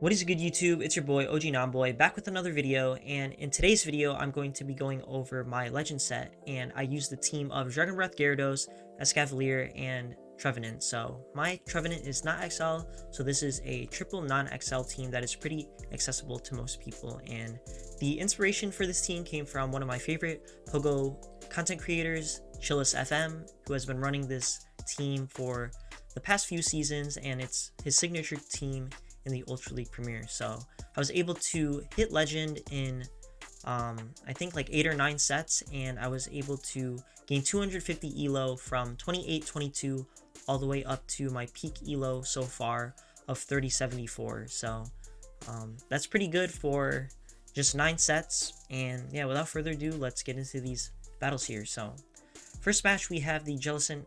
What is good, YouTube? It's your boy OG Nonboy back with another video, and in today's video I'm going to be going over my legend set, and I use the team of Dragon Breath Gyarados, Escavalier, and Trevenant. So my Trevenant is not XL, so this is a triple non-XL team that is pretty accessible to most people, and the inspiration for this team came from one of my favorite Pogo content creators, Chillis FM, who has been running this team for the past few seasons, and it's his signature team in the Ultra League Premier. So I was able to hit legend in I think like 8 or 9 sets, and I was able to gain 250 ELO from 28-22 all the way up to my peak ELO so far of 30-74. So that's pretty good for just 9 sets. And yeah, without further ado, let's get into these battles here. So first match, we have the Jellicent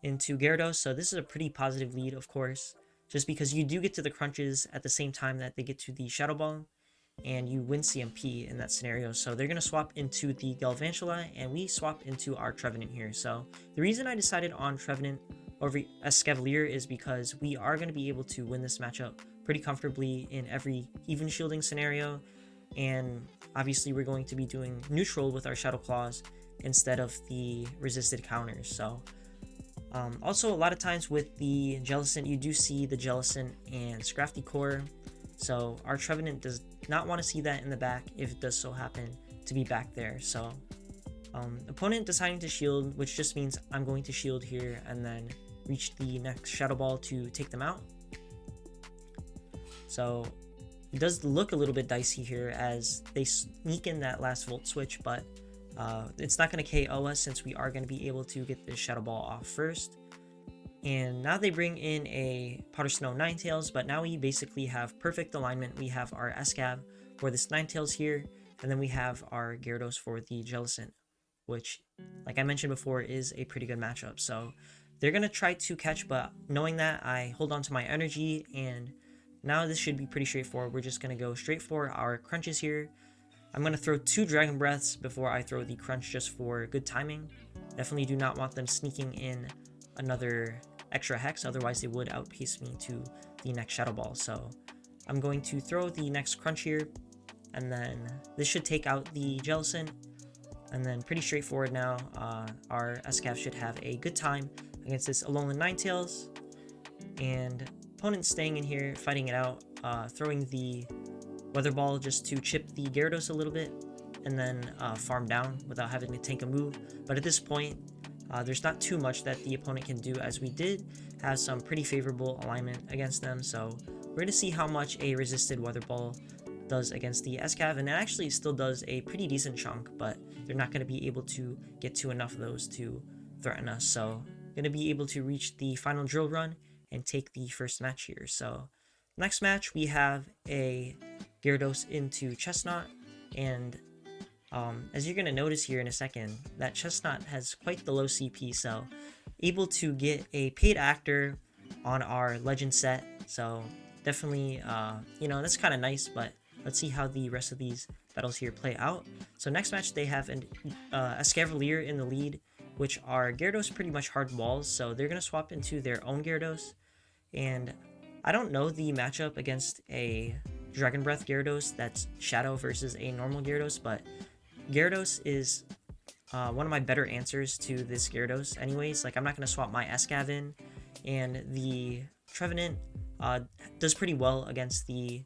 into Gyarados. So this is a pretty positive lead, of course, just because you do get to the crunches at the same time that they get to the Shadow Ball, and you win CMP in that scenario. So they're going to swap into the Galvantula, and we swap into our Trevenant here. So the reason I decided on Trevenant over Escavalier is because we are going to be able to win this matchup pretty comfortably in every even shielding scenario, and obviously we're going to be doing neutral with our Shadow Claws instead of the resisted counters. So also, a lot of times with the Jellicent, you do see the Jellicent and Scrafty Core, so our Trevenant does not want to see that in the back if it does so happen to be back there. So opponent deciding to shield, which just means I'm going to shield here and then reach the next Shadow Ball to take them out. So it does look a little bit dicey here as they sneak in that last Volt Switch, but it's not going to KO us since we are going to be able to get this Shadow Ball off first. And now they bring in a Powder Snow Ninetales, but now we basically have perfect alignment. We have our Escav for this Ninetales here, and then we have our Gyarados for the Jellicent, which, like I mentioned before, is a pretty good matchup. So they're going to try to catch, but knowing that, I hold on to my energy, and now this should be pretty straightforward. We're just going to go straight for our crunches here. I'm going to throw 2 Dragon Breaths before I throw the crunch just for good timing. Definitely do not want them sneaking in another extra Hex, otherwise they would outpace me to the next Shadow Ball. So I'm going to throw the next crunch here, and then this should take out the Jellicent, and then pretty straightforward now. Our Escav should have a good time against this Alolan Ninetales, and opponent staying in here, fighting it out, throwing the Weather Ball just to chip the Gyarados a little bit, and then farm down without having to tank a move. But at this point, there's not too much that the opponent can do, as we did have some pretty favorable alignment against them. So we're going to see how much a resisted Weather Ball does against the Escav, and it actually still does a pretty decent chunk, but they're not going to be able to get to enough of those to threaten us. So going to be able to reach the final drill run and take the first match here. So next match, we have a Gyarados into Chestnut, and as you're going to notice here in a second, that Chestnut has quite the low CP, so able to get a paid actor on our legend set. So definitely, that's kind of nice, but let's see how the rest of these battles here play out. So next match, they have an Escavalier in the lead, which are Gyarados pretty much hard walls, so they're going to swap into their own Gyarados. And I don't know the matchup against a Dragon Breath Gyarados that's Shadow versus a normal Gyarados, but Gyarados is one of my better answers to this Gyarados anyways. Like, I'm not going to swap my Escav in, and the Trevenant does pretty well against the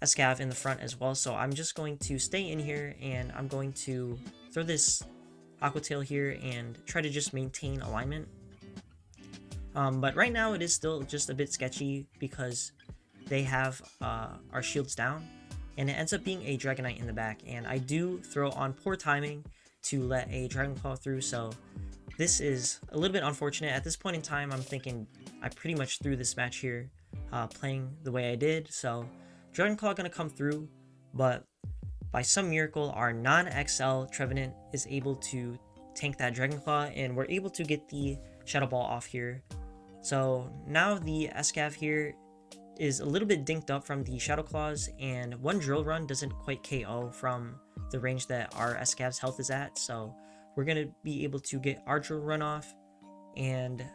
Escav in the front as well, so I'm just going to stay in here, and I'm going to throw this Aqua Tail here and try to just maintain alignment. But right now it is still just a bit sketchy because they have our shields down, and it ends up being a Dragonite in the back, and I do throw on poor timing to let a Dragon Claw through, so this is a little bit unfortunate. At this point in time, I'm thinking I pretty much threw this match here playing the way I did. So Dragon Claw gonna come through, but by some miracle our non-XL Trevenant is able to tank that Dragon Claw, and we're able to get the Shadow Ball off here. So now the Escav here is a little bit dinked up from the Shadow Claws, and one Drill Run doesn't quite KO from the range that our Escav's health is at, so we're going to be able to get our Drill Run off, and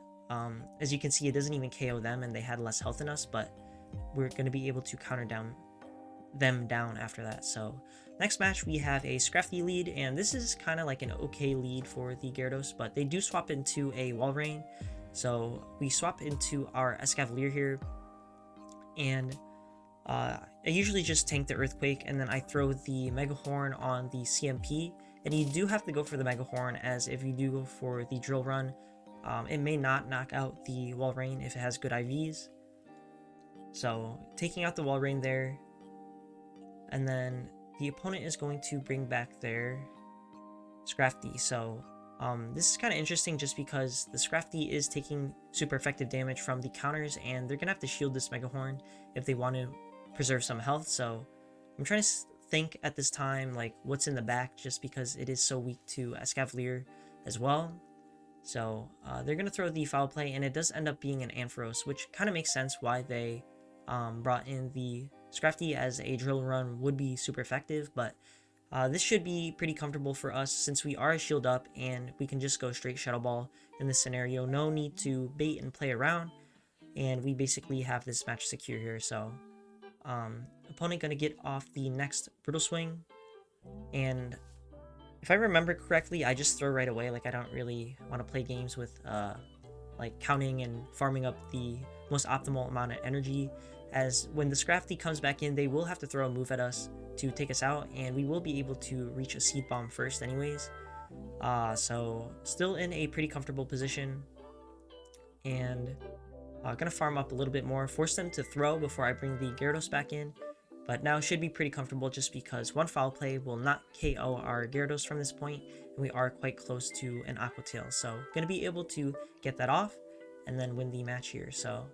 as you can see, it doesn't even KO them, and they had less health than us, but we're going to be able to counter them down after that. So next match we have a Scrafty lead, and this is kind of like an okay lead for the Gyarados, but they do swap into a Walrein. So we swap into our Escavalier here, and I usually just tank the Earthquake, and then I throw the Mega Horn on the CMP. And you do have to go for the Mega Horn, as if you do go for the Drill Run, it may not knock out the Walrein if it has good IVs. So taking out the Walrein there, and then the opponent is going to bring back their Scrafty. So this is kind of interesting just because the Scrafty is taking super effective damage from the counters, and they're gonna have to shield this Mega Horn if they want to preserve some health. So I'm trying to think at this time like what's in the back, just because it is so weak to Escavalier as well. So they're gonna throw the Foul Play, and it does end up being an Ampharos, which kind of makes sense why they brought in the Scrafty, as a Drill Run would be super effective. But this should be pretty comfortable for us since we are shield up and we can just go straight Shadow Ball in this scenario. No need to bait and play around, and we basically have this match secure here. So opponent gonna get off the next Brutal Swing, and if I remember correctly, I just throw right away. Like, I don't really want to play games with like counting and farming up the most optimal amount of energy, as when the Scrafty comes back in, they will have to throw a move at us to take us out, and we will be able to reach a Seed Bomb first anyways. So still in a pretty comfortable position, and gonna farm up a little bit more, force them to throw before I bring the Gyarados back in. But now should be pretty comfortable just because one Foul Play will not KO our Gyarados from this point, and we are quite close to an Aqua Tail. So gonna be able to get that off and then win the match here. So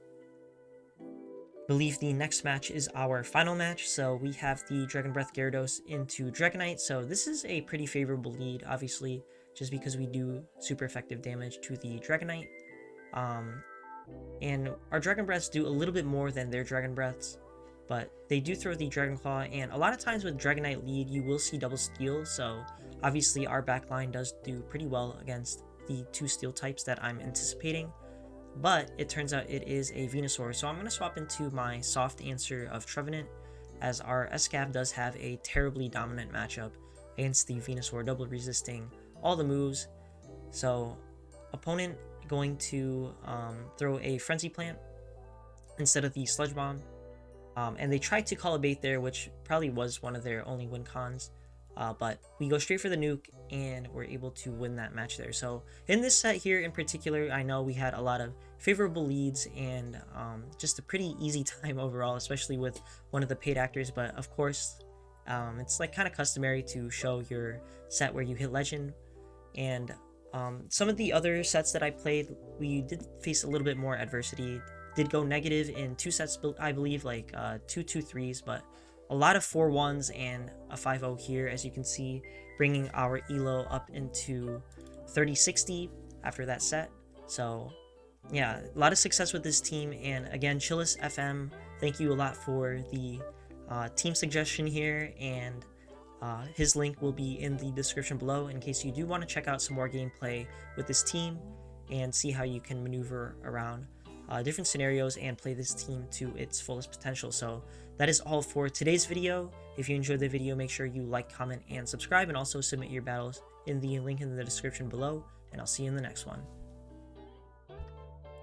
believe the next match is our final match. So we have the Dragon Breath Gyarados into Dragonite. So this is a pretty favorable lead, obviously, just because we do super effective damage to the Dragonite. And our Dragon Breaths do a little bit more than their Dragon Breaths, but they do throw the Dragon Claw, and a lot of times with Dragonite lead, you will see double Steel. So obviously our backline does do pretty well against the 2 Steel types that I'm anticipating. But it turns out it is a Venusaur, so I'm going to swap into my soft answer of Trevenant, as our Escav does have a terribly dominant matchup against the Venusaur, double resisting all the moves. So opponent going to throw a Frenzy Plant instead of the Sludge Bomb, and they tried to call a bait there, which probably was one of their only win cons. But we go straight for the nuke, and we're able to win that match there. So in this set here in particular, I know we had a lot of favorable leads and just a pretty easy time overall, especially with one of the paid actors. But of course, it's like kind of customary to show your set where you hit legend. And some of the other sets that I played, we did face a little bit more adversity. Did go negative in 2 sets, I believe, like 2-2-3s, but a lot of 4-1s and a 5-0 here, as you can see, bringing our ELO up into 30-60 after that set. So yeah, a lot of success with this team. And again, Chillis FM, thank you a lot for the team suggestion here, and his link will be in the description below in case you do want to check out some more gameplay with this team and see how you can maneuver around different scenarios and play this team to its fullest potential. So that is all for today's video. If you enjoyed the video, make sure you like, comment, and subscribe, and also submit your battles in the link in the description below, and I'll see you in the next one.